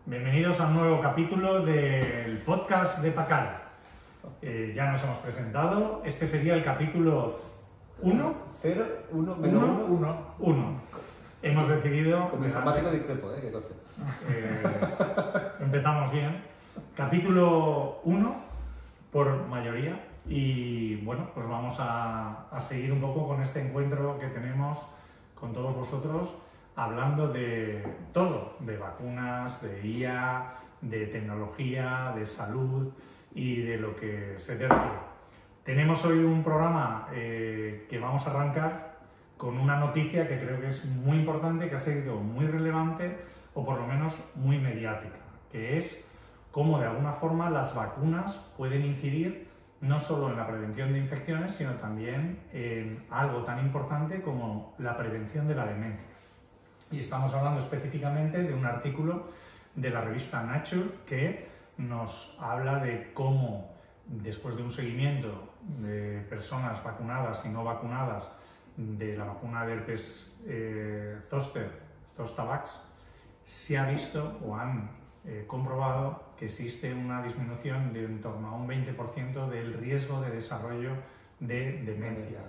Bienvenidos a un nuevo capítulo del podcast de Pacal. Ya nos hemos presentado. Este sería el capítulo 1. 0, 1, menos 1. Hemos decidido... Como informático discrepo, ¿eh? ¿Qué coste? Empezamos bien. Capítulo 1 por mayoría. Y bueno, pues vamos a seguir un poco con este encuentro que tenemos con todos vosotros, hablando de todo, de vacunas, de IA, de tecnología, de salud y de lo que se tercie. Tenemos hoy un programa que vamos a arrancar con una noticia que creo que es muy importante, que ha sido muy relevante o por lo menos muy mediática, que es cómo de alguna forma las vacunas pueden incidir no solo en la prevención de infecciones, sino también en algo tan importante como la prevención de la demencia. Y estamos hablando específicamente de un artículo de la revista Nature que nos habla de cómo, después de un seguimiento de personas vacunadas y no vacunadas de la vacuna de herpes zóster, Zostavax, se ha visto o han comprobado que existe una disminución de en torno a un 20% del riesgo de desarrollo de demencia.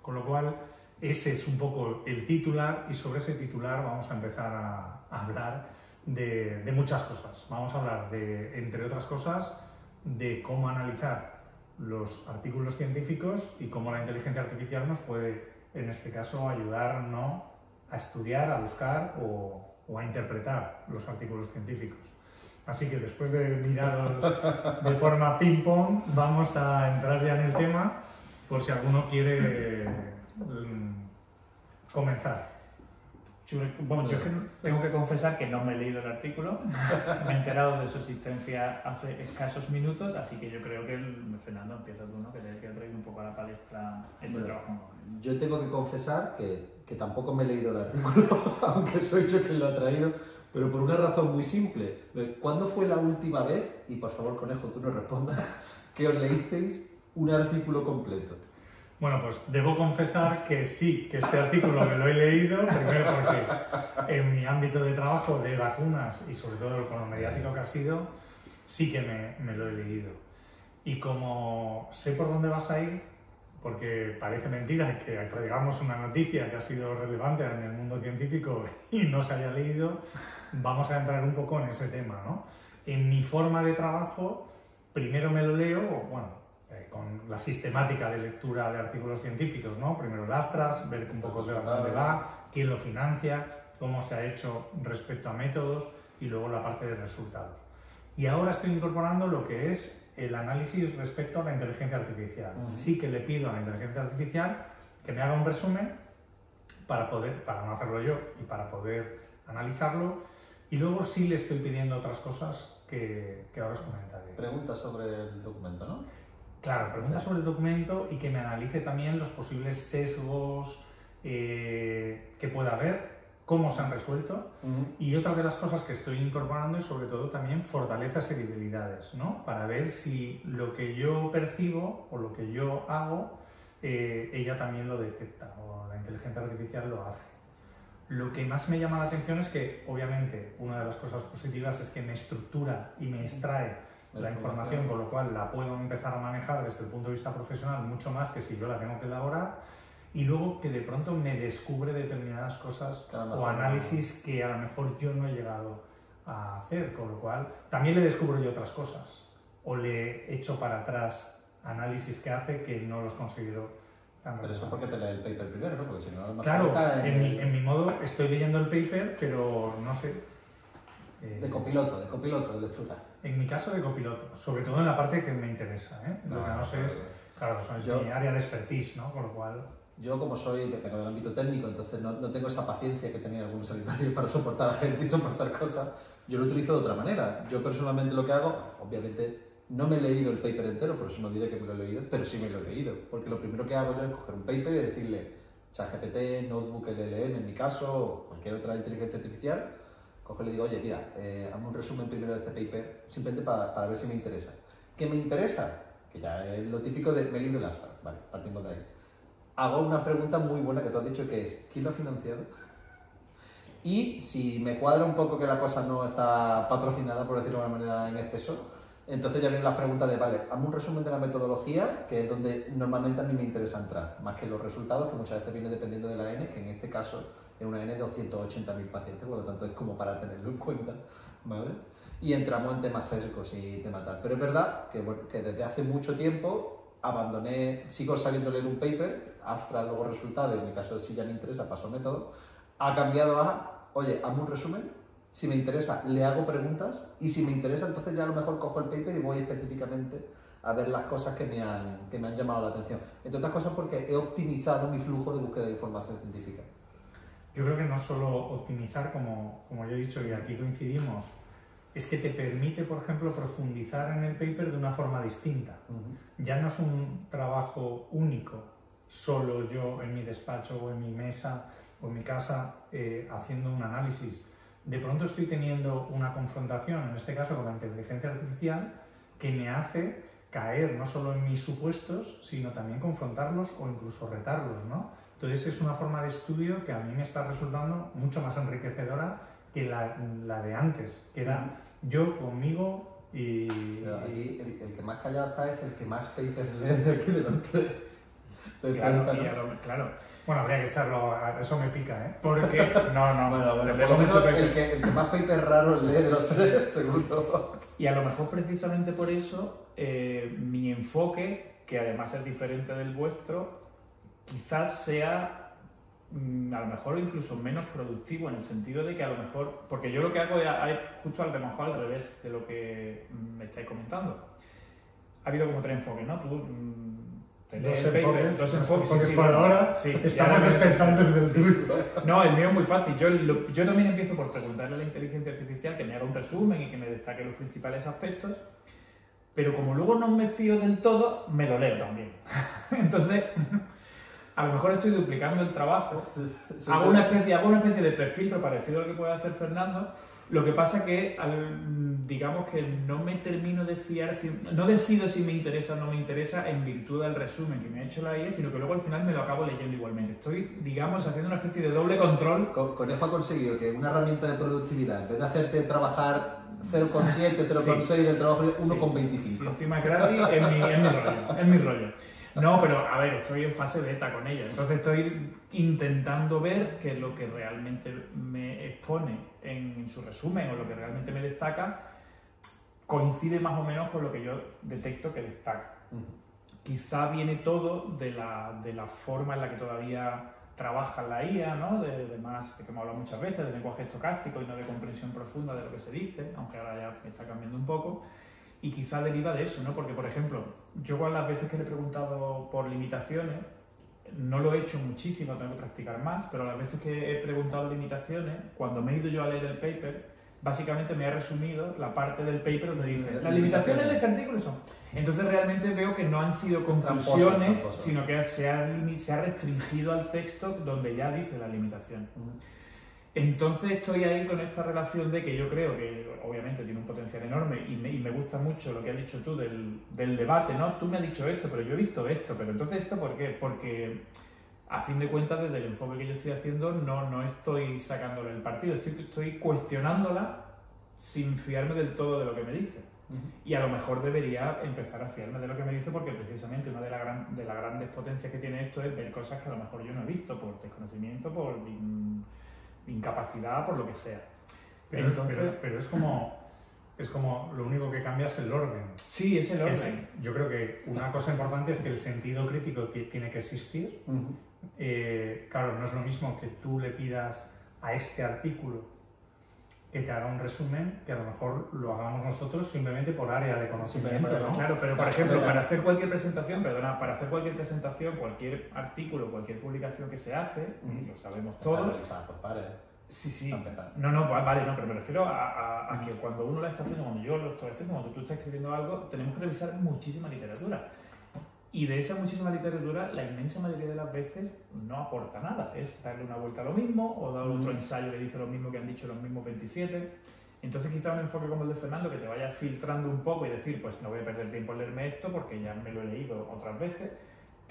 Con lo cual, ese es un poco el titular y sobre ese titular vamos a empezar a hablar de muchas cosas. Vamos a hablar de, entre otras cosas, de cómo analizar los artículos científicos y cómo la inteligencia artificial nos puede, en este caso, ayudar ¿no? a estudiar, a buscar o a interpretar los artículos científicos. Así que después de miraros de forma ping-pong, vamos a entrar ya en el tema por si alguno quiere comenzar. Bueno, yo es que tengo que confesar que no me he leído el artículo, me he enterado de su existencia hace escasos minutos, así que yo creo que Fernando empieza tú, ¿no? Que te ha traído un poco a la palestra este trabajo. Yo tengo que confesar que tampoco me he leído el artículo, aunque soy yo quien lo ha traído, pero por una razón muy simple. ¿Cuándo fue la última vez, y por favor Conejo tú no respondas, que os leísteis un artículo completo? Bueno, pues debo confesar que sí, que este artículo me lo he leído, primero porque en mi ámbito de trabajo de vacunas y sobre todo con lo mediático que ha sido, sí que me lo he leído. Y como sé por dónde vas a ir, porque parece mentira que traigamos una noticia que ha sido relevante en el mundo científico y no se haya leído, vamos a entrar un poco en ese tema, ¿no? En mi forma de trabajo, primero me lo leo, bueno, con la sistemática de lectura de artículos científicos, ¿no? Primero lastras, ver un poco de dónde va, quién lo financia, cómo se ha hecho respecto a métodos y luego la parte de resultados. Y ahora estoy incorporando lo que es el análisis respecto a la inteligencia artificial. Sí que le pido a la inteligencia artificial que me haga un resumen para no hacerlo yo y para poder analizarlo. Y luego sí le estoy pidiendo otras cosas que ahora os comentaré. Preguntas sobre el documento, ¿no? Claro, preguntas sobre el documento y que me analice también los posibles sesgos que pueda haber, cómo se han resuelto. Y otra de las cosas que estoy incorporando es sobre todo también fortalezas y debilidades, ¿no? Para ver si lo que yo percibo o lo que yo hago, ella también lo detecta o la inteligencia artificial lo hace. Lo que más me llama la atención es que, obviamente, una de las cosas positivas es que me estructura y me extrae la información, con lo cual la puedo empezar a manejar desde el punto de vista profesional mucho más que si yo la tengo que elaborar, y luego que de pronto me descubre determinadas cosas o análisis que a lo mejor yo no he llegado a hacer, con lo cual también le descubro yo otras cosas o le echo para atrás análisis que hace que no los considero tan Pero eso porque te lees el paper primero, ¿no? Porque si no, claro, en mi modo estoy leyendo el paper, pero no sé. De copiloto de lectura. En mi caso de copiloto, sobre todo en la parte que me interesa, ¿eh? Lo que no sé es, claro, eso es mi área de expertise, ¿no? Con lo cual... Yo como vengo del ámbito técnico, entonces no tengo esa paciencia que tenía algunos sanitarios para soportar a gente y soportar cosas, yo lo utilizo de otra manera. Yo personalmente lo que hago, obviamente no me he leído el paper entero, por eso no diré que me lo he leído, pero sí me lo he leído, porque lo primero que hago yo es coger un paper y decirle ChatGPT, Notebook LLM en mi caso, o cualquier otra inteligencia artificial, cojo y le digo, oye, mira, hazme un resumen primero de este paper, simplemente para ver si me interesa. ¿Qué me interesa? Que ya es lo típico de me he leído el abstract, vale, partimos de ahí. Hago una pregunta muy buena que tú has dicho, que es, ¿quién lo ha financiado? Y si me cuadra un poco que la cosa no está patrocinada, por decirlo de alguna manera, en exceso, entonces ya vienen las preguntas de, vale, hazme un resumen de la metodología, que es donde normalmente a mí me interesa entrar, más que los resultados, que muchas veces viene dependiendo de la N, que en este caso es una N de 280.000 pacientes, por lo tanto es como para tenerlo en cuenta, ¿vale? Y entramos en temas sesgos y temas tal. Pero es verdad que, bueno, que desde hace mucho tiempo abandoné, sigo sabiendo leer un paper, abstract luego resultado, en mi caso si ya me interesa paso método, ha cambiado a, oye, hazme un resumen, si me interesa le hago preguntas y si me interesa entonces ya a lo mejor cojo el paper y voy específicamente a ver las cosas que me han llamado la atención. Entre otras cosas porque he optimizado mi flujo de búsqueda de información científica. Yo creo que no solo optimizar, como yo he dicho y aquí coincidimos, es que te permite, por ejemplo, profundizar en el paper de una forma distinta. Ya no es un trabajo único, solo yo en mi despacho o en mi mesa o en mi casa haciendo un análisis. De pronto estoy teniendo una confrontación, en este caso con la inteligencia artificial, que me hace caer no solo en mis supuestos, sino también confrontarlos o incluso retarlos, ¿no? Entonces es una forma de estudio que a mí me está resultando mucho más enriquecedora que la de antes, que era yo conmigo y... Pero aquí el que más callado está es el que más papers lee de aquí delante. Claro. Bueno, habría que echarlo, eso me pica, ¿eh? Porque... No, bueno, por lo menos el que más papers raros lee de los tres, seguro. Y a lo mejor precisamente por eso mi enfoque, que además es diferente del vuestro, quizás sea a lo mejor incluso menos productivo, en el sentido de que a lo mejor, porque yo lo que hago es justo a lo mejor al revés de lo que me estáis comentando. Ha habido como tres enfoques, ¿no? Tú dos enfoques sí, por ahora, sí, estamos expectantes del tuyo. No, el mío es muy fácil. Yo también empiezo por preguntarle a la inteligencia artificial que me haga un resumen y que me destaque los principales aspectos, pero como luego no me fío del todo, me lo leo también. Entonces... A lo mejor estoy duplicando el trabajo, hago una especie de prefiltro parecido a lo que puede hacer Fernando. Lo que pasa que, digamos que no me termino de fiar, no decido si me interesa o no me interesa en virtud del resumen que me ha hecho la IA, sino que luego al final me lo acabo leyendo igualmente. Estoy, digamos, haciendo una especie de doble control. Conejo ha conseguido que una herramienta de productividad, en vez de hacerte trabajar 0,7, 0,6 del trabajo, 1,25. Sí, encima es gratis, es mi rollo. No, pero a ver, estoy en fase beta con ella, entonces estoy intentando ver que lo que realmente me expone en su resumen o lo que realmente me destaca coincide más o menos con lo que yo detecto que destaca. Quizá viene todo de la forma en la que todavía trabaja la IA, ¿no? De más, de que hemos hablado muchas veces, de lenguaje estocástico y no de comprensión profunda de lo que se dice, aunque ahora ya me está cambiando un poco. Y quizá deriva de eso, ¿no? Porque, por ejemplo, yo con las veces que le he preguntado por limitaciones, no lo he hecho muchísimo, tengo que practicar más, pero las veces que he preguntado limitaciones, cuando me he ido yo a leer el paper, básicamente me ha resumido la parte del paper donde dice las limitaciones de este artículo son... Entonces realmente veo que no han sido conclusiones, sino que se ha restringido al texto donde ya dice la limitación. Entonces estoy ahí con esta relación de que yo creo que obviamente tiene un potencial enorme y me gusta mucho lo que has dicho tú del debate, ¿no? Tú me has dicho esto, pero yo he visto esto, pero entonces ¿esto por qué? Porque a fin de cuentas desde el enfoque que yo estoy haciendo no estoy sacándole el partido, estoy cuestionándola sin fiarme del todo de lo que me dice. Y a lo mejor debería empezar a fiarme de lo que me dice porque precisamente una de las grandes potencias que tiene esto es ver cosas que a lo mejor yo no he visto por desconocimiento, por incapacidad, por lo que sea. Pero es como lo único que cambia es el orden. Sí, es el orden. Yo creo que una cosa importante es que el sentido crítico tiene que existir. Claro, no es lo mismo que tú le pidas a este artículo que te haga un resumen, que a lo mejor lo hagamos nosotros simplemente por área de conocimiento, ¿no? Claro, pero por ejemplo, para hacer cualquier presentación, cualquier artículo, cualquier publicación que se hace, lo sabemos todos. Sí. No, vale, pero me refiero a que cuando uno la está haciendo, cuando yo lo estoy haciendo, cuando tú estás escribiendo algo, tenemos que revisar muchísima literatura. Y de esa muchísima literatura, la inmensa mayoría de las veces no aporta nada. Es darle una vuelta a lo mismo o dar otro ensayo que dice lo mismo que han dicho los mismos 27. Entonces quizá un enfoque como el de Fernando que te vaya filtrando un poco y decir, pues no voy a perder tiempo en leerme esto porque ya me lo he leído otras veces,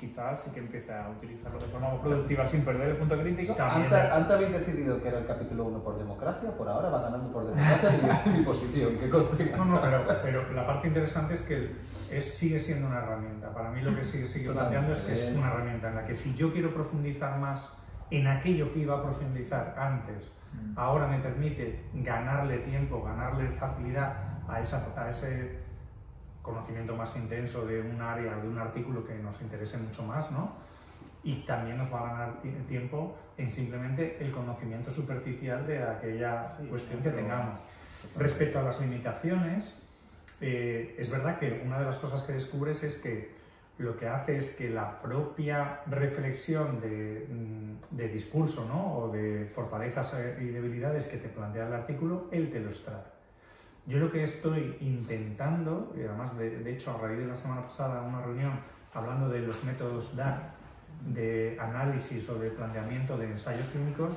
quizás sí que empiece a utilizarlo de forma más productiva sin perder el punto crítico. Antes habéis decidido que era el capítulo 1 por democracia, por ahora va ganando por democracia mi posición. Que no, pero la parte interesante es que sigue siendo una herramienta. Para mí lo que sigue planteando es que es una herramienta en la que si yo quiero profundizar más en aquello que iba a profundizar antes, ahora me permite ganarle tiempo, ganarle facilidad a ese conocimiento más intenso de un área, de un artículo que nos interese mucho más, ¿no? Y también nos va a ganar tiempo en simplemente el conocimiento superficial de aquella cuestión que tengamos. Respecto a las limitaciones, es verdad que una de las cosas que descubres es que lo que hace es que la propia reflexión de discurso, ¿no? O de fortalezas y debilidades que te plantea el artículo, él te lo extrae. Yo lo que estoy intentando, y además de hecho a raíz de la semana pasada una reunión hablando de los métodos DAR, de análisis o de planteamiento de ensayos clínicos,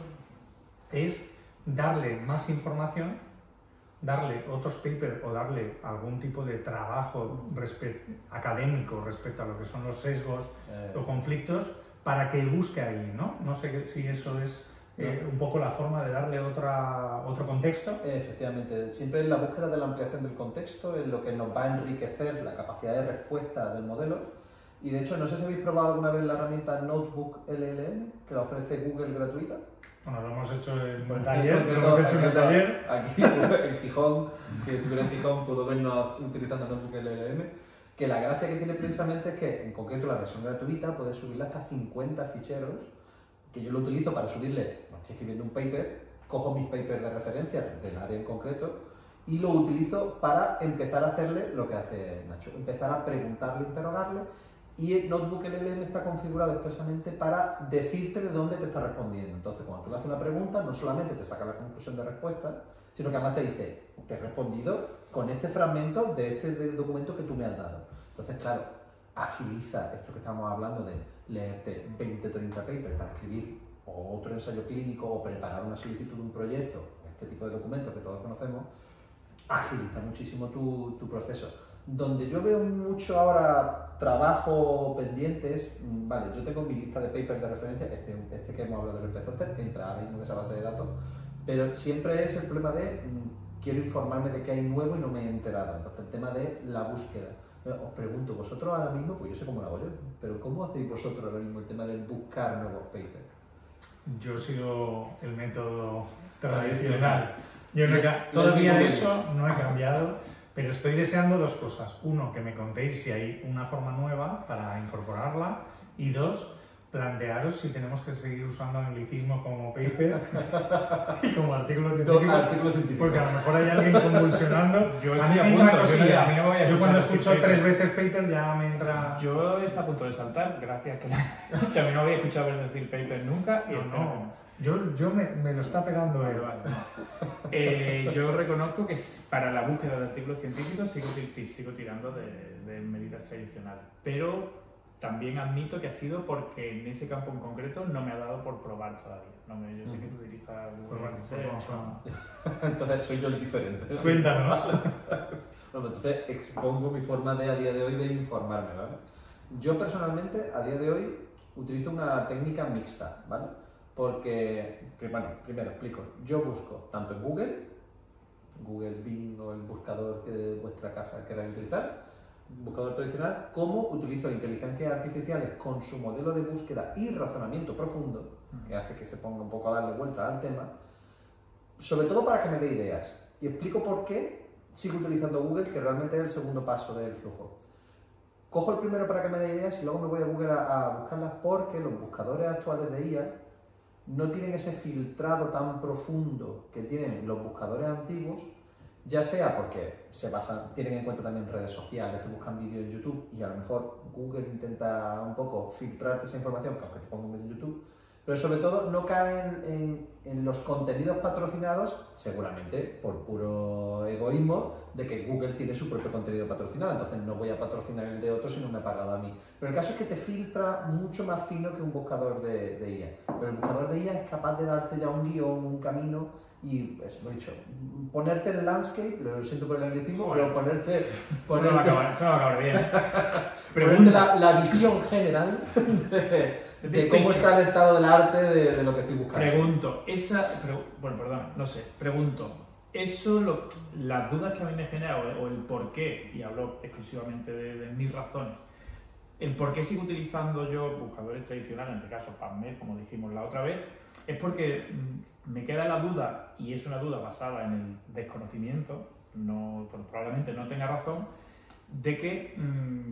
es darle más información, darle otros papers o darle algún tipo de trabajo académico respecto a lo que son los sesgos o conflictos para que busque ahí, ¿no? No sé si eso es un poco la forma de darle otro contexto. Efectivamente, siempre la búsqueda de la ampliación del contexto es lo que nos va a enriquecer la capacidad de respuesta del modelo. Y de hecho, no sé si habéis probado alguna vez la herramienta Notebook LLM, que la ofrece Google gratuita. Bueno, lo hemos hecho en el taller. Aquí, en Gijón, que estuviera en Gijón, pudo vernos utilizando Notebook LLM. Que la gracia que tiene precisamente es que, en concreto, la versión gratuita puedes subirle hasta 50 ficheros, que yo lo utilizo para subirle, estoy escribiendo un paper, cojo mis papers de referencia del área en concreto y lo utilizo para empezar a hacerle lo que hace Nacho, empezar a preguntarle, interrogarle. Y el Notebook LLM está configurado expresamente para decirte de dónde te está respondiendo. Entonces, cuando tú le haces una pregunta, no solamente te saca la conclusión de respuesta, sino que además te dice, te he respondido con este fragmento de este documento que tú me has dado. Entonces, claro, agiliza esto que estamos hablando de leerte 20-30 papers para escribir otro ensayo clínico o preparar una solicitud de un proyecto, este tipo de documentos que todos conocemos, agiliza muchísimo tu proceso. Donde yo veo mucho ahora trabajo pendientes, vale, yo tengo mi lista de papers de referencia, este que hemos hablado del Repezonter, entra ahora mismo en esa base de datos, pero siempre es el problema de quiero informarme de qué hay nuevo y no me he enterado. Entonces el tema de la búsqueda. Os pregunto, vosotros ahora mismo, pues yo sé cómo lo hago yo, pero ¿cómo hacéis vosotros ahora mismo el tema de buscar nuevos papers? Yo sigo el método tradicional. Todavía eso no he cambiado, pero estoy deseando dos cosas. Uno, que me contéis si hay una forma nueva para incorporarla, y dos, plantearos si tenemos que seguir usando anglicismo como paper y como artículo científico, porque a lo mejor hay alguien convulsionando. Yo cuando escucho 3 veces paper ya me entra... Yo estoy a punto de saltar, gracias que a mí no había escuchado decir paper nunca. Yo me lo está pegando él. Yo reconozco que para la búsqueda de artículos científicos sigo tirando de medidas tradicionales, pero también admito que ha sido porque en ese campo en concreto no me ha dado por probar todavía. Yo sé que tú utilizas Entonces soy yo el diferente. Cuéntanos. Bueno, entonces expongo mi forma a día de hoy de informarme, ¿vale? Yo personalmente a día de hoy utilizo una técnica mixta, ¿vale? Porque, bueno, primero explico, yo busco tanto en Google Bing o el buscador que de vuestra casa queráis utilizar, buscador tradicional, como utilizo inteligencias artificiales con su modelo de búsqueda y razonamiento profundo, que hace que se ponga un poco a darle vuelta al tema, sobre todo para que me dé ideas. Y explico por qué sigo utilizando Google, que realmente es el segundo paso del flujo. Cojo el primero para que me dé ideas y luego me voy a Google a buscarlas, porque los buscadores actuales de IA no tienen ese filtrado tan profundo que tienen los buscadores antiguos, ya sea porque tienen en cuenta también redes sociales, te buscan vídeos en YouTube y a lo mejor Google intenta un poco filtrarte esa información, aunque te ponga un vídeo en YouTube, pero sobre todo no caen en los contenidos patrocinados, seguramente por puro egoísmo, de que Google tiene su propio contenido patrocinado, entonces no voy a patrocinar el de otro si no me ha pagado a mí. Pero el caso es que te filtra mucho más fino que un buscador de IA. Pero el buscador de IA es capaz de darte ya un guión, un camino, y eso lo he dicho, ponerte en el landscape, lo siento por el anglicismo, pero ponerte... Esto va a acabar bien. Pregunta. la visión general de cómo está el estado del arte de lo que estoy buscando. Pregunto, las dudas que a mí me genera o el por qué, y hablo exclusivamente de mis razones, el por qué sigo utilizando yo buscadores tradicionales, en este caso PubMed, como dijimos la otra vez, es porque me queda la duda, y es una duda basada en el desconocimiento, probablemente no tenga razón, de que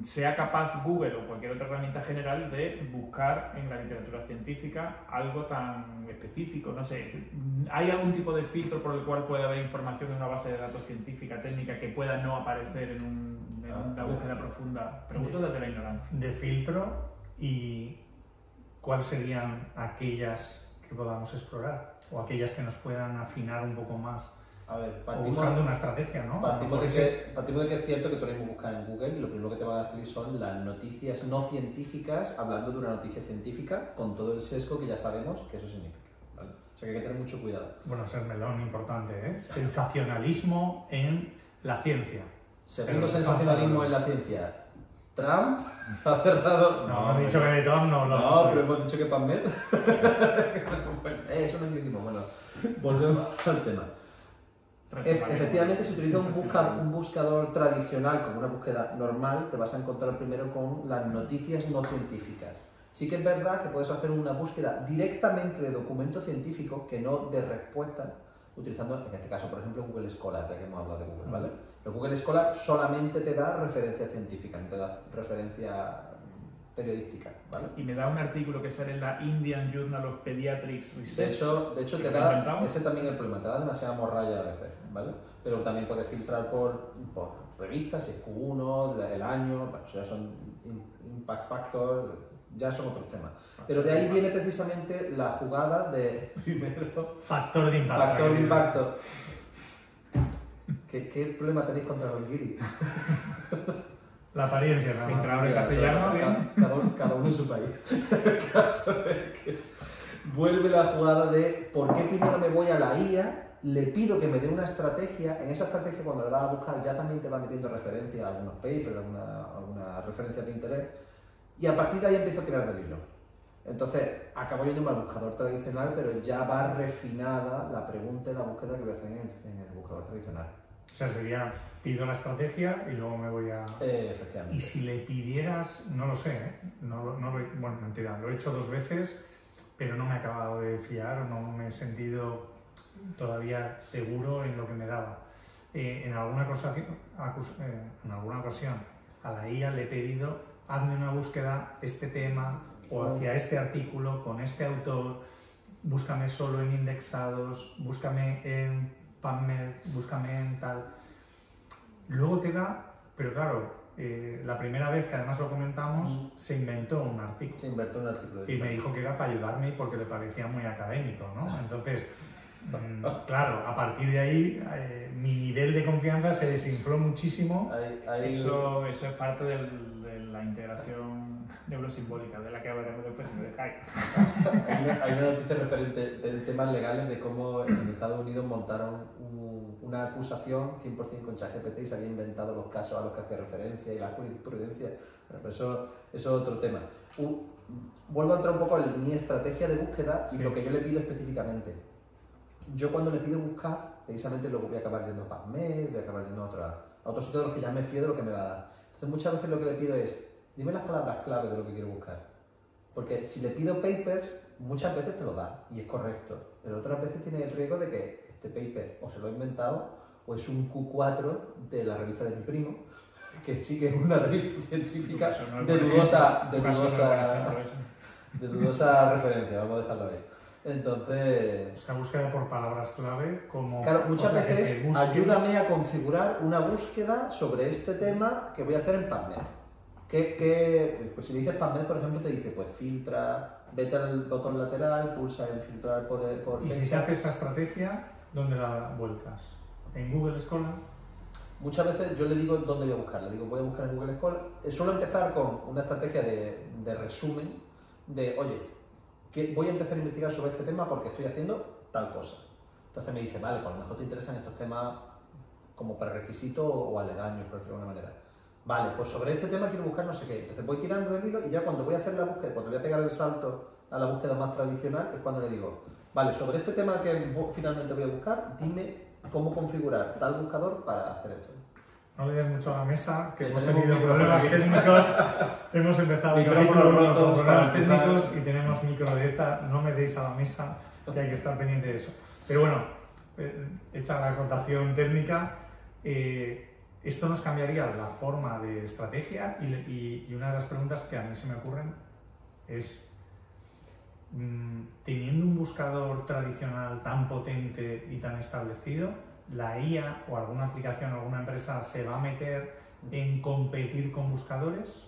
sea capaz Google o cualquier otra herramienta general de buscar en la literatura científica algo tan específico, no sé, ¿hay algún tipo de filtro por el cual puede haber información en una base de datos científica, técnica, que pueda no aparecer en una búsqueda profunda? Pregunto desde la ignorancia. De filtro, y ¿cuáles serían aquellas que podamos explorar? O aquellas que nos puedan afinar un poco más. A ver, buscando una estrategia, ¿no? Partimos de que es cierto que tú mismo buscas en Google y lo primero que te van a salir son las noticias no científicas hablando de una noticia científica con todo el sesgo que ya sabemos que eso significa, ¿vale? O sea que hay que tener mucho cuidado. Bueno, ese es melón importante, ¿eh? Sensacionalismo en la ciencia. Segundo sensacionalismo en la ciencia. Trump ha cerrado... No, hemos dicho que de Trump no hablamos. No, pero hemos dicho que PubMed... Bueno, eso no es lo mismo. Bueno, volvemos al tema. Efectivamente, si utilizas un buscador tradicional como una búsqueda normal, te vas a encontrar primero con las noticias no científicas. Sí que es verdad que puedes hacer una búsqueda directamente de documentos científicos que no de respuestas, utilizando, en este caso, por ejemplo, Google Scholar, ya que hemos hablado de Google, ¿vale? Pero Google Scholar solamente te da referencia científica, no te da referencia periodística, ¿vale? Y me da un artículo que sale en la Indian Journal of Pediatrics Research. De hecho te da, ese también es el problema, te da demasiada morralla a veces, ¿vale? Pero también puedes filtrar por revistas, si es Q1, el año, bueno, eso ya son impact factor, ya son otros temas. Pero de ahí viene precisamente la jugada de, primero... Factor de impacto. Factor de impacto. ¿Qué problema tenéis contra los guiris? La apariencia, ¿no? Entrar en castellano, bien. Cada uno en su país. El caso es que vuelve la jugada de por qué primero me voy a la IA, le pido que me dé una estrategia. En esa estrategia, cuando le das a buscar, ya también te va metiendo referencias a algunos papers, algunas referencias de interés, y a partir de ahí empiezo a tirar del hilo. Entonces, acabo yéndome al buscador tradicional, pero ya va refinada la pregunta y la búsqueda que voy a hacer en el buscador tradicional. O sea, sería, pido la estrategia y luego me voy a... Efectivamente. Y si le pidieras, no lo sé, ¿eh? Bueno, mentira, lo he hecho 2 veces, pero no me he acabado de fiar o no me he sentido todavía seguro en lo que me daba. En alguna ocasión a la IA le he pedido, hazme una búsqueda, este tema, o hacia este artículo, con este autor, búscame solo en indexados, búscame en PubMed, búscame en tal. Luego te da, pero claro, la primera vez que además lo comentamos, se inventó un artículo. Se inventó un artículo. Y me dijo que era para ayudarme porque le parecía muy académico, ¿no? Entonces, claro, a partir de ahí, mi nivel de confianza se desinfló muchísimo. Eso es parte de la integración neurosimbólica, de la que hablaremos después, si me dejáis. Hay una noticia referente de temas legales de cómo en Estados Unidos montaron una acusación 100% con ChatGPT y se había inventado los casos a los que hacía referencia y la jurisprudencia. Bueno, pues eso es otro tema. Vuelvo a entrar un poco en mi estrategia de búsqueda y lo que yo le pido específicamente. Yo cuando le pido buscar, precisamente luego voy a acabar yendo a PubMed, voy a acabar yendo a otros sitios de los que ya me fío de lo que me va a dar. Entonces muchas veces lo que le pido es, dime las palabras clave de lo que quiero buscar. Porque si le pido papers, muchas veces te lo da y es correcto, pero otras veces tiene el riesgo de que este paper o se lo he inventado o es un Q4 de la revista de mi primo, que sí que es una revista científica de dudosa referencia, vamos a dejarlo ahí. Entonces... Esta búsqueda por palabras clave como... Claro, muchas veces ayúdame a configurar una búsqueda sobre este tema que voy a hacer en PubMed. Pues si le dices PubMed, por ejemplo, te dice, pues filtra, vete al botón lateral, pulsa en filtrar por ¿Y si se hace esa estrategia, dónde la vuelcas? ¿En Google Scholar? Muchas veces yo le digo dónde voy a buscar. Le digo, voy a buscar en Google Scholar. Suelo empezar con una estrategia de resumen de, oye, que voy a empezar a investigar sobre este tema porque estoy haciendo tal cosa. Entonces me dice, vale, pues a lo mejor te interesan estos temas como prerequisito o aledaños, por decirlo de alguna manera. vale, pues sobre este tema quiero buscar no sé qué. Entonces voy tirando del hilo y ya cuando voy a hacer la búsqueda, cuando voy a pegar el salto a la búsqueda más tradicional, es cuando le digo, vale, sobre este tema que finalmente voy a buscar, dime cómo configurar tal buscador para hacer esto. No le des mucho a la mesa, que hemos tenemos tenido micrófonos problemas técnicos. Hemos empezado el Micrófonos capítulo rotos con problemas para empezar. técnicos y tenemos micro de esta. No me deis a la mesa, que hay que estar pendiente de eso. Pero bueno, hecha la acotación técnica, esto nos cambiaría la forma de estrategia y una de las preguntas que a mí se me ocurren es, teniendo un buscador tradicional tan potente y tan establecido, la IA o alguna aplicación o alguna empresa se va a meter en competir con buscadores,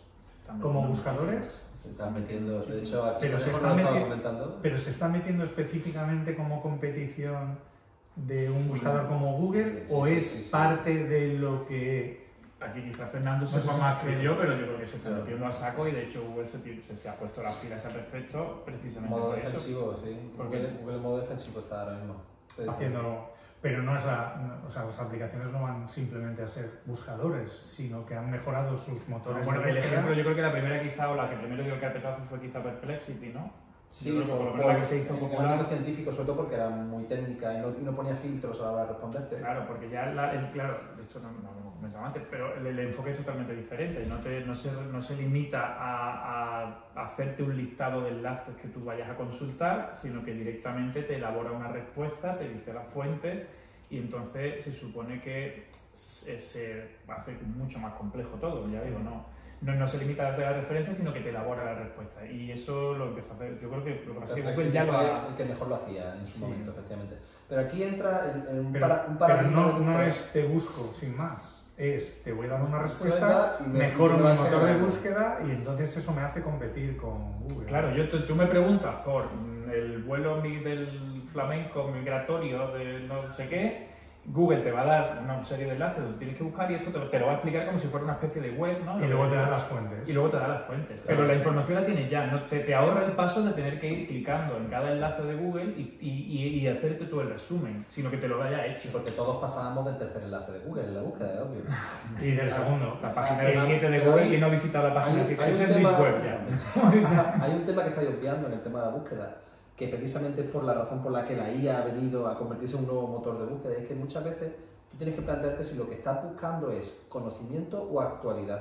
como buscadores, Se están metiendo, de hecho, aquí pero se, lo está estaba meti- comentando. pero se está metiendo específicamente como competición de un buscador como Google, Sí, o sí, es sí. parte de lo que... Aquí quizás Fernando No sé sepa si más me que yo, pero yo creo que se está Claro. metiendo a saco y de hecho Google se ha puesto las pilas al respecto precisamente Modo por eso. defensivo, sí. Porque- Google modo defensivo está ahora mismo. Sí. haciendo, pero no es o sea, las aplicaciones no van simplemente a ser buscadores, sino que han mejorado sus motores Bueno, de el búsqueda. ejemplo, yo creo que la primera quizá, o la que primero dio el carpetazo fue quizá Perplexity, ¿no? Sí, Yo creo que por lo menos por la que se hizo el popular. ámbito científico, sobre todo porque era muy técnica y no ponía filtros a la hora de responderte. Claro, porque ya, claro, de hecho no lo hemos comentado antes, pero el enfoque es totalmente diferente. No se limita a hacerte un listado de enlaces que tú vayas a consultar, sino que directamente te elabora una respuesta, te dice las fuentes y entonces se supone que se hace mucho más complejo todo, ya digo, no se limita a darte la referencia, sino que te elabora la respuesta. Y eso lo empezó a hacer, yo creo que lo que pasa es que Google Perplexity ya lo fue ha... el que mejor lo hacía en su Sí. momento, efectivamente. Pero aquí entra en un, Pero, un pero paradigma. no de- es te busco sin más, es te voy dando una Respuesta respuesta, y me- mejoro y me mi vas motor de generando. búsqueda y entonces eso me hace competir con Google. Claro, tú me preguntas por el vuelo del flamenco migratorio de no sé qué, Google te va a dar una serie de enlaces donde tienes que buscar y esto te lo va a explicar como si fuera una especie de web, ¿no? Y luego te da las fuentes. Y luego te da las fuentes. Pero la información la tienes ya, ¿no? Te ahorra el paso de tener que ir clicando en cada enlace de Google y hacerte tú el resumen, sino que te lo da ya hecho. Porque todos pasábamos del tercer enlace de Google en la búsqueda, es obvio. Y del segundo. La página Pero- 7 de pero Google hay- y no he visitado la página 7. hay Eso un es Deep tema- Web ya. Hay un tema que estáis obviando en el tema de la búsqueda, que precisamente es por la razón por la que la IA ha venido a convertirse en un nuevo motor de búsqueda, y es que muchas veces tú tienes que plantearte si lo que estás buscando es conocimiento o actualidad.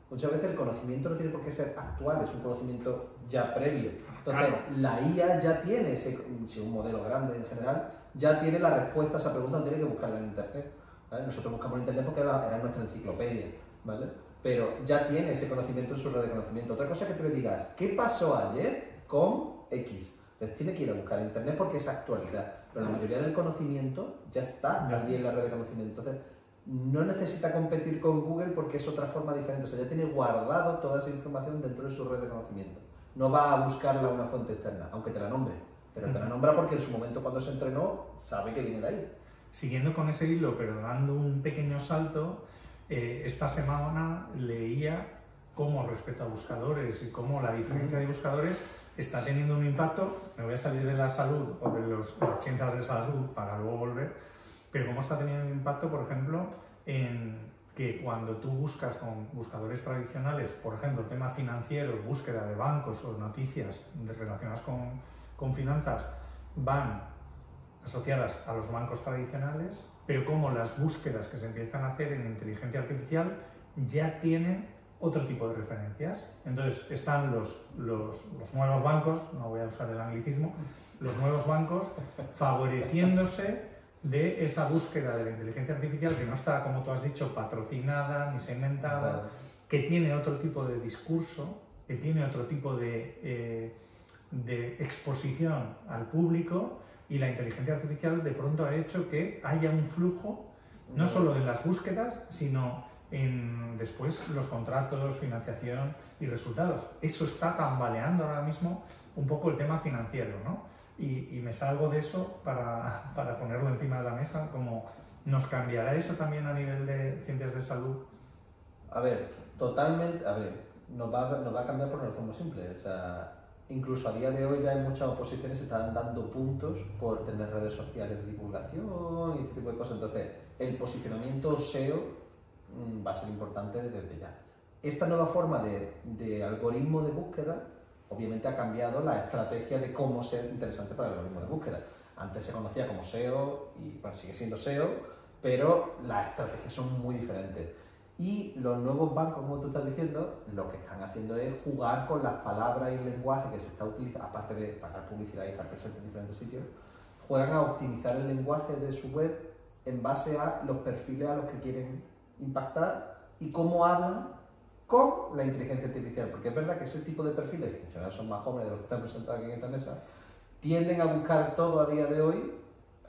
Muchas veces el conocimiento no tiene por qué ser actual, es un conocimiento ya previo. Entonces, la IA ya tiene ese, si un modelo grande en general, ya tiene la respuesta a esa pregunta, no tiene que buscarla en internet. ¿vale? Nosotros buscamos en internet porque era nuestra enciclopedia, ¿vale? Pero ya tiene ese conocimiento en su red de conocimiento. Otra cosa es que tú le digas, ¿qué pasó ayer con X? Entonces tiene que ir a buscar en internet porque es actualidad. Pero la mayoría del conocimiento ya está allí en la red de conocimiento. Entonces, no necesita competir con Google porque es otra forma diferente. O sea, ya tiene guardado toda esa información dentro de su red de conocimiento. No va a buscarla a una fuente externa, aunque te la nombre. Pero te la nombra porque en su momento cuando se entrenó sabe que viene de ahí. Siguiendo con ese hilo, pero dando un pequeño salto, esta semana leía cómo respecto a buscadores y cómo la diferencia de buscadores está teniendo un impacto. Me voy a salir de la salud o de las ciencias de salud para luego volver, pero cómo está teniendo un impacto, por ejemplo, en que cuando tú buscas con buscadores tradicionales, por ejemplo, tema financiero, búsqueda de bancos o noticias relacionadas con finanzas, van asociadas a los bancos tradicionales, pero como las búsquedas que se empiezan a hacer en inteligencia artificial ya tienen otro tipo de referencias. Entonces están los nuevos bancos, no voy a usar el anglicismo, los nuevos bancos favoreciéndose de esa búsqueda de la inteligencia artificial que no está, como tú has dicho, patrocinada ni segmentada, que tiene otro tipo de discurso, que tiene otro tipo de exposición al público, y la inteligencia artificial de pronto ha hecho que haya un flujo, no solo en las búsquedas, sino en después los contratos, financiación y resultados. Eso está tambaleando ahora mismo un poco el tema financiero, ¿no? Y me salgo de eso para ponerlo encima de la mesa, como ¿nos cambiará eso también a nivel de ciencias de salud? A ver, totalmente, nos va a cambiar por una razón muy simple. O sea, incluso a día de hoy ya en muchas oposiciones se están dando puntos por tener redes sociales de divulgación y este tipo de cosas. Entonces, el posicionamiento SEO va a ser importante desde ya. esta nueva forma de algoritmo de búsqueda obviamente ha cambiado la estrategia de cómo ser interesante para el algoritmo de búsqueda. Antes se conocía como SEO y bueno, sigue siendo SEO, pero las estrategias son muy diferentes. Y los nuevos bancos, como tú estás diciendo, lo que están haciendo es jugar con las palabras y el lenguaje que se está utilizando, aparte de pagar publicidad y estar presente en diferentes sitios, juegan a optimizar el lenguaje de su web en base a los perfiles a los que quieren impactar y cómo hablan con la inteligencia artificial. Porque es verdad que ese tipo de perfiles, que en general son más jóvenes de los que están presentados aquí en esta mesa, tienden a buscar todo a día de hoy,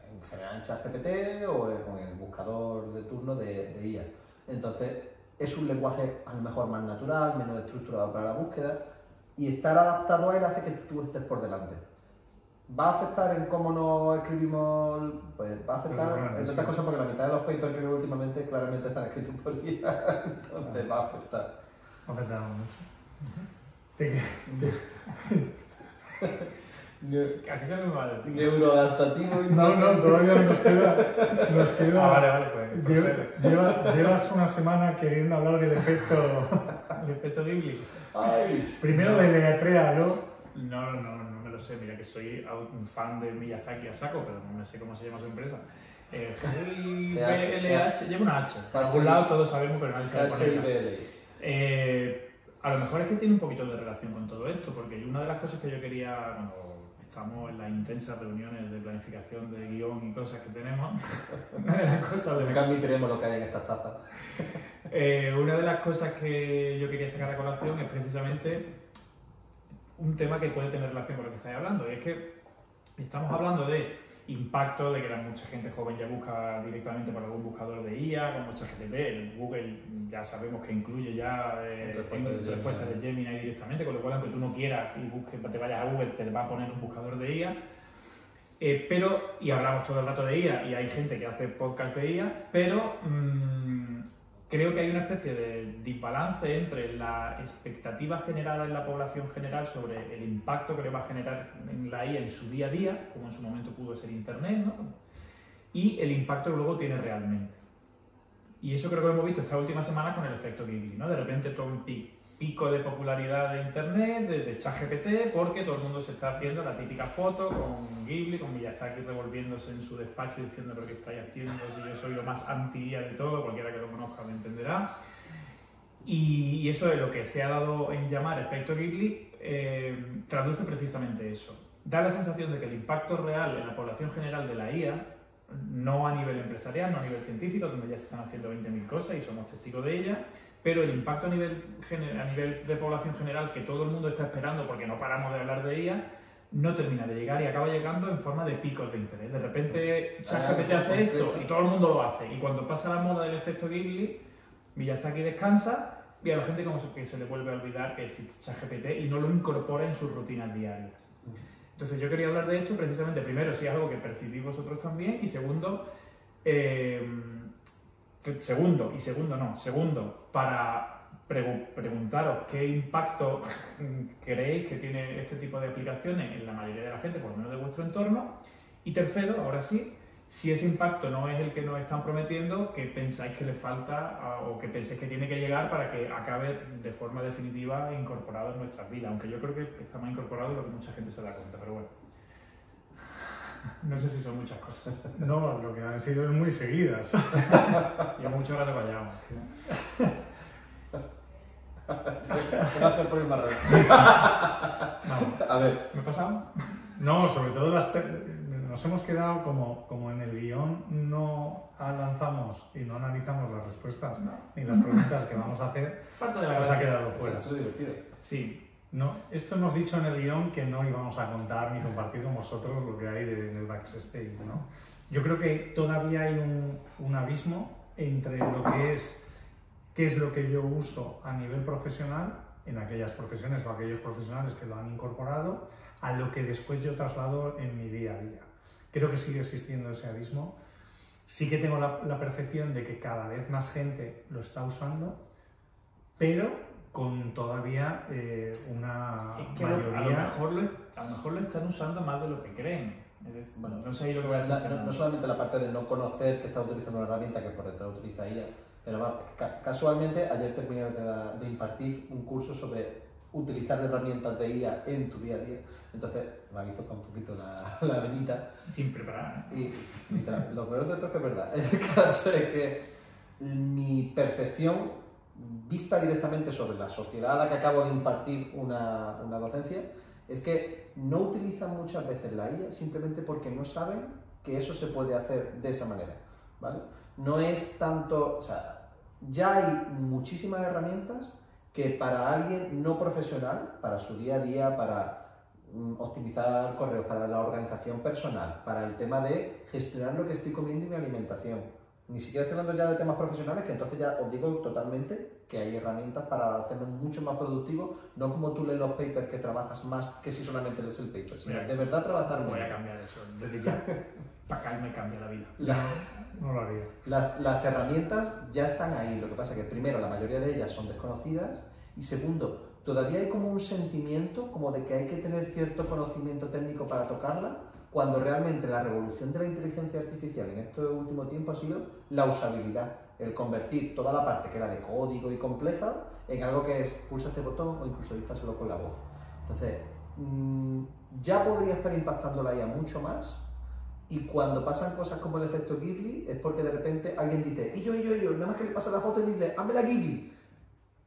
en general en ChatGPT o con el buscador de turno de IA. Entonces, es un lenguaje a lo mejor más natural, menos estructurado para la búsqueda, y estar adaptado a él hace que tú estés por delante. ¿Va a afectar en cómo nos escribimos? Pues va a afectar en estas cosas porque la mitad de los papers que veo últimamente claramente están escritos por IA, entonces va a afectar. Ha afectado mucho. ¿A qué se me va a decir? Neuroadaptativo y No, todavía nos queda. Vale, pues. Llevas una semana queriendo hablar del efecto. El efecto Ghibli. Ay, Primero deletréalo. No me lo sé, mira que soy un fan de Miyazaki a saco, pero no me sé cómo se llama su empresa. GLH, lleva una H. Por algún lado todos sabemos, pero nadie sabe ponerla. A lo mejor es que tiene un poquito de relación con todo esto, porque una de las cosas que yo quería, cuando estamos en las intensas reuniones de planificación de guión y cosas que tenemos, una de las cosas nunca admitiremos lo que hay en estas tazas. Una de las cosas que yo quería sacar a colación es precisamente un tema que puede tener relación con lo que estáis hablando, y es que estamos hablando de impacto, de que mucha gente joven ya busca directamente por algún buscador de IA, como ChatGPT, el Google ya sabemos que incluye ya respuestas de Gemini directamente, con lo cual aunque tú no quieras y te vayas a Google, te va a poner un buscador de IA. Y hablamos todo el rato de IA y hay gente que hace podcast de IA, pero creo que hay una especie de desbalance entre la expectativa generada en la población general sobre el impacto que le va a generar en la IA en su día a día, como en su momento pudo ser Internet, ¿no? Y el impacto que luego tiene realmente. Y eso creo que lo hemos visto estas últimas semanas con el efecto Ghibli, ¿no? De repente todo un pico de popularidad de Internet, de ChatGPT, porque todo el mundo se está haciendo la típica foto con Ghibli, con Miyazaki revolviéndose en su despacho diciendo ¿pero qué estáis haciendo? Si yo soy lo más anti-IA de todo, cualquiera que lo conozca me entenderá. Y eso es lo que se ha dado en llamar efecto Ghibli, traduce precisamente eso. Da la sensación de que el impacto real en la población general de la IA, no a nivel empresarial, no a nivel científico, donde ya se están haciendo 20.000 cosas y somos testigos de ellas, pero el impacto a nivel de población general que todo el mundo está esperando porque no paramos de hablar de IA, no termina de llegar y acaba llegando en forma de picos de interés. De repente ChatGPT hace esto y todo el mundo lo hace, y cuando pasa la moda del efecto Ghibli, Miyazaki descansa y a la gente como que se le vuelve a olvidar que existe ChatGPT y no lo incorpora en sus rutinas diarias. Entonces yo quería hablar de esto precisamente, primero, si es algo que percibís vosotros también, y segundo, para preguntaros qué impacto creéis que tiene este tipo de aplicaciones en la mayoría de la gente, por lo menos de vuestro entorno, y tercero, ahora sí, si ese impacto no es el que nos están prometiendo, ¿qué pensáis que le falta o qué pensáis que tiene que llegar para que acabe de forma definitiva incorporado en nuestras vidas? Aunque yo creo que está más incorporado de lo que mucha gente se da cuenta, pero bueno. No sé si son muchas cosas. No, lo que han sido muy seguidas. Llevo mucho rato callado. Por el marrón. No. A ver. ¿Me he pasado? No, sobre todo nos hemos quedado como en el guión no lanzamos y no analizamos las respuestas ni las preguntas que vamos a hacer, Parte de la nos ha quedado fuera. Eso es divertido. Sí. No, esto hemos dicho en el guión que no íbamos a contar ni compartir con vosotros lo que hay en el backstage, ¿no? Yo creo que todavía hay un abismo entre lo que es qué es lo que yo uso a nivel profesional en aquellas profesiones o aquellos profesionales que lo han incorporado a lo que después yo traslado en mi día a día. Creo que sigue existiendo ese abismo. Sí que tengo la percepción de que cada vez más gente lo está usando, pero con todavía una es que mayoría... a lo mejor lo están usando más de lo que creen. Bueno, no sé lo que voy a decir. No solamente la parte de no conocer que está utilizando una herramienta que por detrás utiliza IA, Pero vamos, casualmente ayer terminé de impartir un curso sobre utilizar herramientas de IA en tu día a día. Entonces me ha visto un poquito la venita. Sin preparar. Y literal, lo peor de todo es que es verdad. El caso es que mi percepción, vista directamente sobre la sociedad a la que acabo de impartir una docencia, es que no utilizan muchas veces la IA simplemente porque no saben que eso se puede hacer de esa manera, ¿vale? No es tanto, o sea, ya hay muchísimas herramientas que para alguien no profesional, para su día a día, para optimizar correos, para la organización personal, para el tema de gestionar lo que estoy comiendo y mi alimentación. Ni siquiera estoy hablando ya de temas profesionales, que entonces ya os digo totalmente que hay herramientas para hacernos mucho más productivos, no como tú lees los papers que trabajas más que si solamente lees el paper, sino de verdad trabajar muy Voy a bien. cambiar eso, desde ya. Para acá me cambia la vida. No lo haría. Las herramientas ya están ahí, lo que pasa es que primero la mayoría de ellas son desconocidas y segundo, todavía hay como un sentimiento como de que hay que tener cierto conocimiento técnico para tocarla, cuando realmente la revolución de la inteligencia artificial en este último tiempo ha sido la usabilidad, el convertir toda la parte que era de código y compleja en algo que es pulsa este botón o incluso díctaselo con la voz. Entonces, ya podría estar impactando la IA mucho más. Y cuando pasan cosas como el efecto Ghibli, es porque de repente alguien dice, y yo, nada más que le pasa la foto y dile, hazme la Ghibli.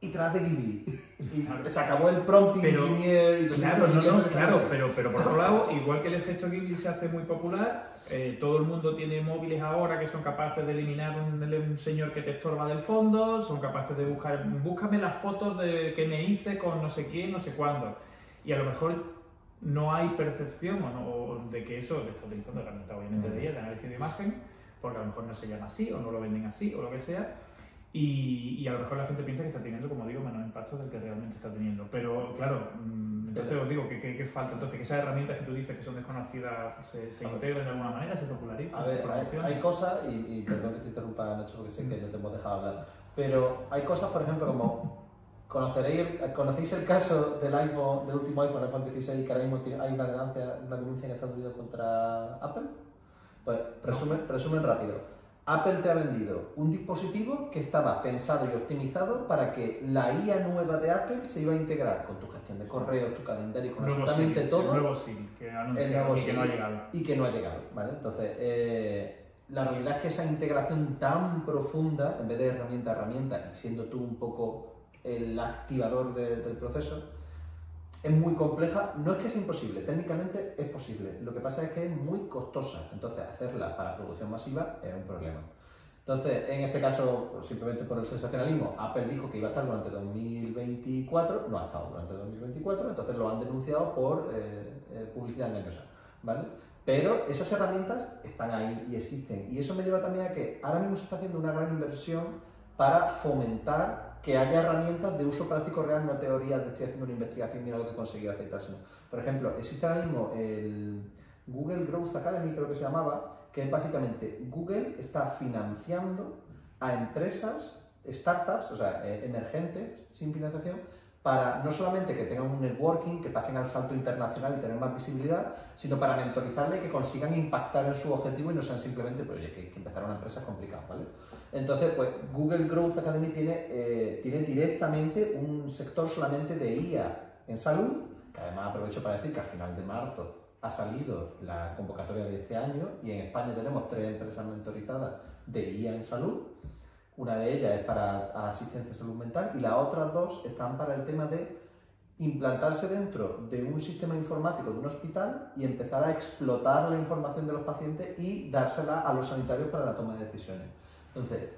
Y tras de Ghibli. Y se acabó el prompting engineer y los claro, pero por otro lado, igual que el efecto Ghibli se hace muy popular, todo el mundo tiene móviles ahora que son capaces de eliminar un señor que te estorba del fondo, son capaces de búscame las fotos que me hice con no sé quién, no sé cuándo. Y a lo mejor no hay percepción de que eso está utilizando herramientas obviamente de IA, de análisis de imagen, porque a lo mejor no se llama así o no lo venden así o lo que sea, y a lo mejor la gente piensa que está teniendo, como digo, menos impacto del que realmente está teniendo. Pero claro, entonces os digo que falta entonces que esas herramientas que tú dices que son desconocidas se integren de alguna manera, se popularicen, a ver, se promocionen. hay cosas, y perdón que te interrumpa, Nacho, porque sé que no te hemos dejado hablar, pero hay cosas, por ejemplo, como ¿conocéis el caso del último iPhone 16, que ahora mismo hay una denuncia en Estados Unidos contra Apple? Pues resumen rápido. Apple te ha vendido un dispositivo que estaba pensado y optimizado para que la IA nueva de Apple se iba a integrar con tu gestión de correos, tu calendario, con absolutamente todo. El nuevo Siri, que ha anunciado y que no ha llegado. Y que no ha llegado, ¿vale? Entonces, la realidad es que esa integración tan profunda, en vez de herramienta a herramienta, y siendo tú un poco el activador del proceso, es muy compleja. No es que sea imposible, técnicamente es posible, lo que pasa es que es muy costosa, entonces hacerla para producción masiva es un problema. Entonces, en este caso, simplemente por el sensacionalismo, Apple dijo que iba a estar durante 2024, no ha estado durante 2024, entonces lo han denunciado por publicidad engañosa, ¿vale? Pero esas herramientas están ahí y existen, y eso me lleva también a que ahora mismo se está haciendo una gran inversión para fomentar que haya herramientas de uso práctico real, no teorías de estoy haciendo una investigación y mira lo que he conseguido aceitárselo. Por ejemplo, existe ahora mismo el Google Growth Academy, creo que se llamaba, que es básicamente Google está financiando a empresas, startups, o sea, emergentes, sin financiación, para no solamente que tengan un networking, que pasen al salto internacional y tener más visibilidad, sino para mentorizarle y que consigan impactar en su objetivo y no sean simplemente, pues, oye, que empezar una empresa es complicado, ¿vale? Entonces, pues Google Growth Academy tiene directamente un sector solamente de IA en salud, que además aprovecho para decir que al final de marzo ha salido la convocatoria de este año y en España tenemos 3 empresas mentorizadas de IA en salud. Una de ellas es para asistencia a salud mental y las otras 2 están para el tema de implantarse dentro de un sistema informático de un hospital y empezar a explotar la información de los pacientes y dársela a los sanitarios para la toma de decisiones. Entonces,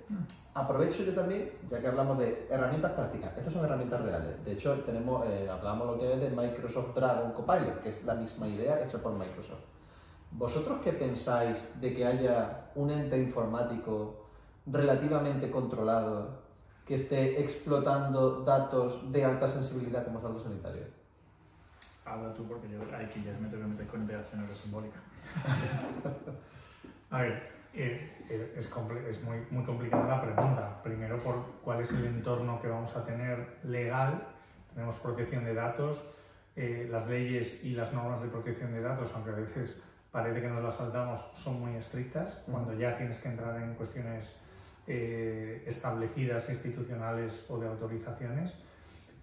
aprovecho yo también, ya que hablamos de herramientas prácticas, estas son herramientas reales. De hecho, hablábamos la otra vez de Microsoft Dragon Copilot, que es la misma idea hecha por Microsoft. ¿Vosotros qué pensáis de que haya un ente informático relativamente controlado que esté explotando datos de alta sensibilidad como son los sanitarios? Habla tú, porque yo aquí ya me tengo que meter con integración simbólica. A ver, es muy complicada la pregunta. Primero, por cuál es el entorno que vamos a tener legal. Tenemos protección de datos, las leyes y las normas de protección de datos, aunque a veces parece que nos las saltamos, son muy estrictas. Cuando ya tienes que entrar en cuestiones establecidas, institucionales o de autorizaciones.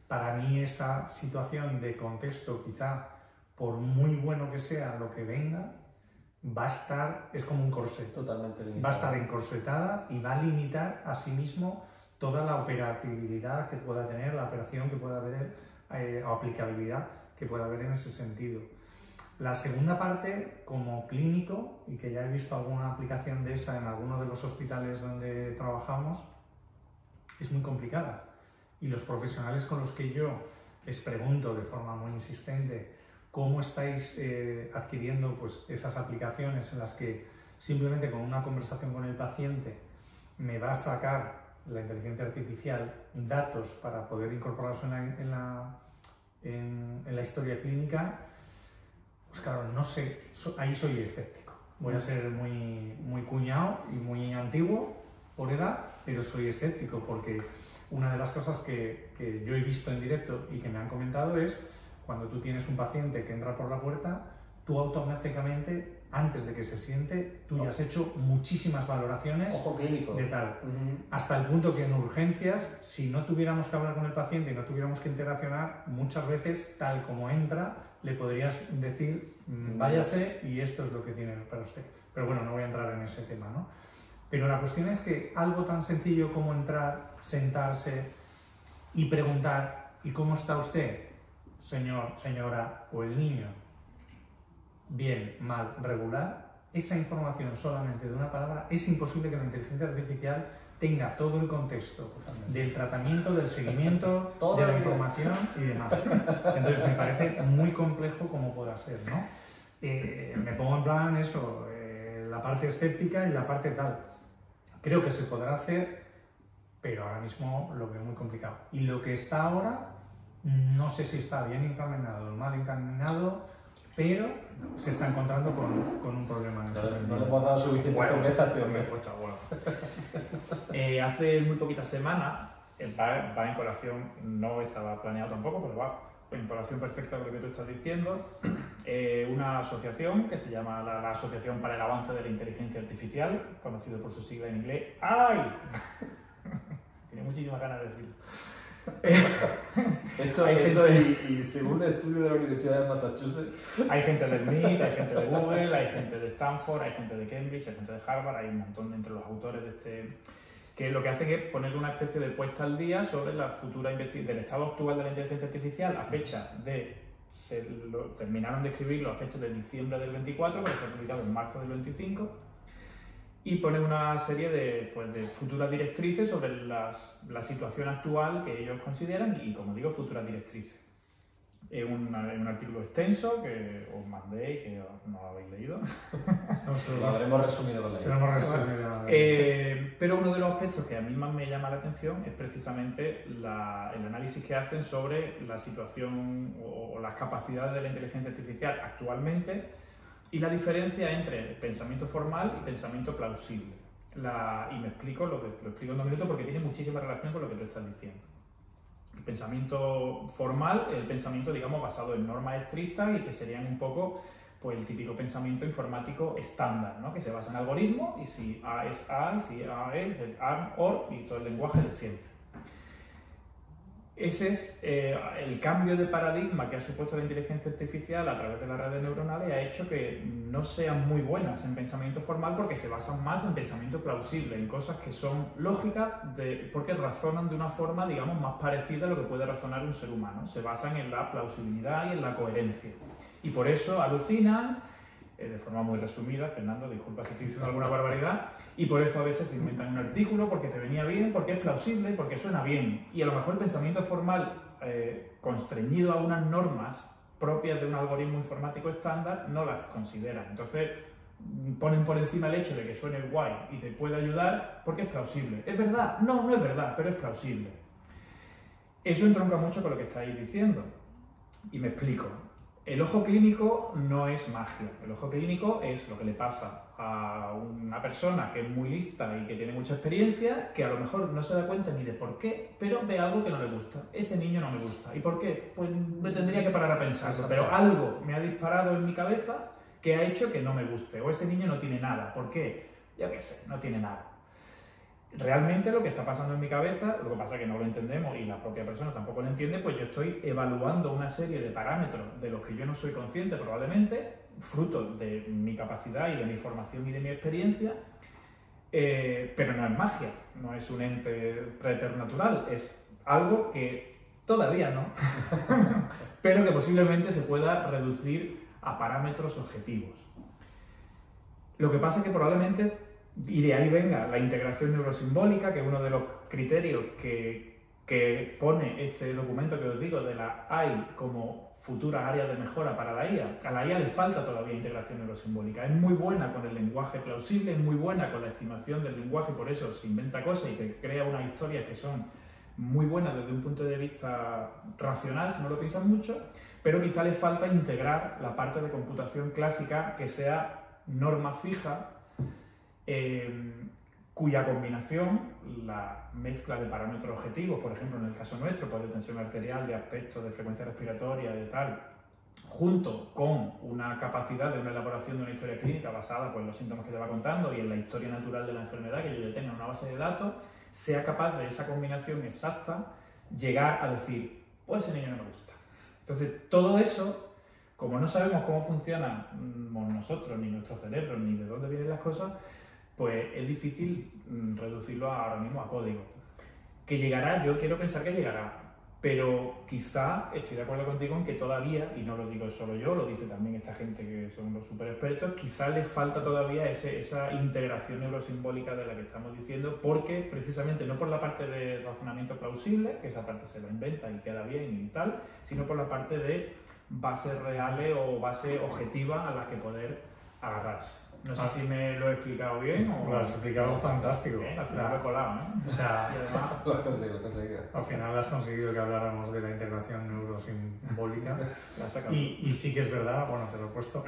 Para mí esa situación de contexto, quizá por muy bueno que sea lo que venga, va a estar, es como un corset. Totalmente limitada. Va a estar encorsetada y va a limitar a sí mismo toda la operatividad que pueda tener, la operación que pueda haber, o aplicabilidad que pueda haber en ese sentido. La segunda parte, como clínico, y que ya he visto alguna aplicación de esa en algunos de los hospitales donde trabajamos, es muy complicada. Y los profesionales con los que yo les pregunto de forma muy insistente cómo estáis adquiriendo pues, esas aplicaciones en las que simplemente con una conversación con el paciente me va a sacar la inteligencia artificial datos para poder incorporarlos en la historia clínica, pues claro, no sé, ahí soy escéptico. Voy a ser muy cuñado y muy antiguo por edad, pero soy escéptico porque una de las cosas que yo he visto en directo y que me han comentado es cuando tú tienes un paciente que entra por la puerta, tú automáticamente, antes de que se siente, tú ya has hecho muchísimas valoraciones Ojo clínico. de tal. Hasta el punto que en urgencias, si no tuviéramos que hablar con el paciente y no tuviéramos que interaccionar, muchas veces, tal como entra, le podrías decir, váyase y esto es lo que tiene para usted. Pero bueno, no voy a entrar en ese tema, ¿no? Pero la cuestión es que algo tan sencillo como entrar, sentarse y preguntar ¿y cómo está usted, señor, señora o el niño? Bien, mal, regular. Esa información solamente de una palabra es imposible que la inteligencia artificial tenga todo el contexto del tratamiento, del seguimiento, de la información y demás. Entonces me parece muy complejo cómo pueda ser, ¿no? Me pongo en plan eso, la parte escéptica y la parte tal. Creo que se podrá hacer, pero ahora mismo lo veo muy complicado. Y lo que está ahora, no sé si está bien encaminado o mal encaminado, pero se está encontrando con un problema en ese sentido. No le hemos dado suficiente cerveza a este hombre. Hace muy poquitas semanas, va en colación, no estaba planeado tampoco, pero va en colación perfecta con lo que tú estás diciendo, una asociación que se llama la Asociación para el Avance de la Inteligencia Artificial, conocido por su sigla en inglés. ¡Ay! Tiene muchísimas ganas de decirlo. Y según el estudio de la Universidad de Massachusetts, hay gente del MIT, hay gente de Google, hay gente de Stanford, hay gente de Cambridge, hay gente de Harvard, hay un montón entre los autores de este, que lo que hacen es poner una especie de puesta al día sobre la futura del estado actual de la inteligencia artificial a fecha de, terminaron de escribirlo a fecha de diciembre del 24, pero fue publicado en marzo del 25, y pone una serie de futuras directrices sobre la situación actual que ellos consideran y, como digo, futuras directrices. Es un artículo extenso que os mandé y que no lo habéis leído. Lo habremos resumido con la pero uno de los aspectos que a mí más me llama la atención es precisamente el análisis que hacen sobre la situación o las capacidades de la inteligencia artificial actualmente y la diferencia entre pensamiento formal y pensamiento plausible. Y me explico, lo explico en 2 minutos porque tiene muchísima relación con lo que tú estás diciendo. El pensamiento formal es el pensamiento, digamos, basado en normas estrictas y que serían un poco pues, el típico pensamiento informático estándar, ¿no? Que se basa en algoritmos y si A es A, y si A es el AND, OR y todo el lenguaje de siempre. Ese es el cambio de paradigma que ha supuesto la inteligencia artificial a través de las redes neuronales y ha hecho que no sean muy buenas en pensamiento formal porque se basan más en pensamiento plausible, en cosas que son lógicas porque razonan de una forma, digamos, más parecida a lo que puede razonar un ser humano. Se basan en la plausibilidad y en la coherencia. Y por eso alucinan, de forma muy resumida, Fernando, disculpa si estoy diciendo alguna barbaridad, y por eso a veces se inventan un artículo porque te venía bien, porque es plausible, porque suena bien. Y a lo mejor el pensamiento formal, constreñido a unas normas propias de un algoritmo informático estándar, no las consideran. Entonces ponen por encima el hecho de que suene guay y te puede ayudar porque es plausible. ¿Es verdad? No, no es verdad, pero es plausible. Eso entronca mucho con lo que estáis diciendo. Y me explico. El ojo clínico no es magia. El ojo clínico es lo que le pasa a una persona que es muy lista y que tiene mucha experiencia, que a lo mejor no se da cuenta ni de por qué, pero ve algo que no le gusta. Ese niño no me gusta. ¿Y por qué? Pues me tendría que parar a pensarlo, pero algo me ha disparado en mi cabeza que ha hecho que no me guste. O ese niño no tiene nada. ¿Por qué? Yo qué sé, no tiene nada. realmente lo que está pasando en mi cabeza, lo que pasa es que no lo entendemos y la propia persona tampoco lo entiende, pues yo estoy evaluando una serie de parámetros de los que yo no soy consciente probablemente, fruto de mi capacidad y de mi formación y de mi experiencia, pero no es magia, no es un ente preternatural, es algo que todavía no, pero que posiblemente se pueda reducir a parámetros objetivos. Lo que pasa es que probablemente, y de ahí venga la integración neurosimbólica, que es uno de los criterios que pone este documento que os digo de la AI como futura área de mejora para la IA. A la IA le falta todavía integración neurosimbólica. Es muy buena con el lenguaje plausible, es muy buena con la estimación del lenguaje, por eso se inventa cosas y te crea unas historias que son muy buenas desde un punto de vista racional, si no lo piensas mucho, pero quizá le falta integrar la parte de computación clásica que sea norma fija, cuya combinación, la mezcla de parámetros objetivos, por ejemplo en el caso nuestro, pues de tensión arterial, de aspectos, de frecuencia respiratoria, de tal, junto con una capacidad de una elaboración de una historia clínica basada pues, en los síntomas que te va contando y en la historia natural de la enfermedad, que yo ya tenga en una base de datos, sea capaz de esa combinación exacta llegar a decir, pues ese niño no me gusta. Entonces, todo eso, como no sabemos cómo funcionamos nosotros, ni nuestro cerebro, ni de dónde vienen las cosas, pues es difícil reducirlo ahora mismo a código. Que llegará, yo quiero pensar que llegará, pero quizá estoy de acuerdo contigo en que todavía, y no lo digo solo yo, lo dice también esta gente que son los super expertos, quizá les falta todavía esa integración neurosimbólica de la que estamos diciendo, porque precisamente no por la parte de razonamiento plausible, que esa parte se la inventa y queda bien y tal, sino por la parte de bases reales o base objetiva a las que poder agarrarse. No sé si me lo he explicado bien o... Lo has explicado fantástico. Bien, al final lo he colado, ¿eh? O sea, Y además... Lo has conseguido. al final has conseguido que habláramos de la integración neurosimbólica. La has sacado. Y sí que es verdad, bueno, te lo he puesto,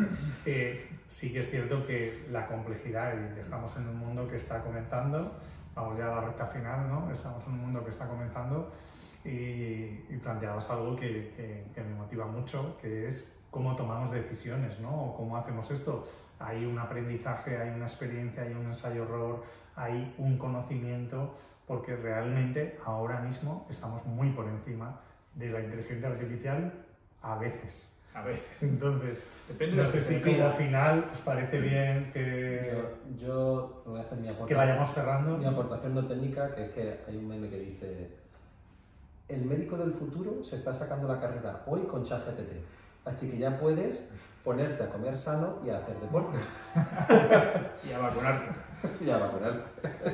sí que es cierto que la complejidad, y estamos en un mundo que está comenzando, vamos ya a la recta final, ¿no? Estamos en un mundo que está comenzando y planteabas algo que me motiva mucho, que es cómo tomamos decisiones, ¿no? O cómo hacemos esto. Hay un aprendizaje, hay una experiencia, hay un ensayo-error, hay un conocimiento, porque realmente ahora mismo estamos muy por encima de la inteligencia artificial a veces. A veces. Entonces, Depende no de sé lo que si se pida. como final os parece bien que Yo voy a hacer mi aportación. vayamos cerrando. Mi aportación no técnica, que es que hay un meme que dice: el médico del futuro se está sacando la carrera hoy con ChatGPT, así que ya puedes ponerte a comer sano y a hacer deporte. Y a vacunarte. Y a vacunarte.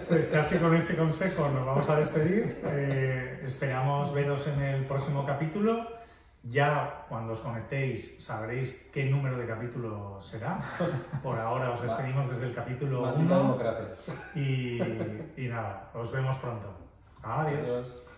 Pues casi con ese consejo nos vamos a despedir. Esperamos veros en el próximo capítulo. Ya cuando os conectéis sabréis qué número de capítulo será. Por ahora os despedimos desde el capítulo Maldita 1 democracia. y nada, os vemos pronto. Adiós. Adiós.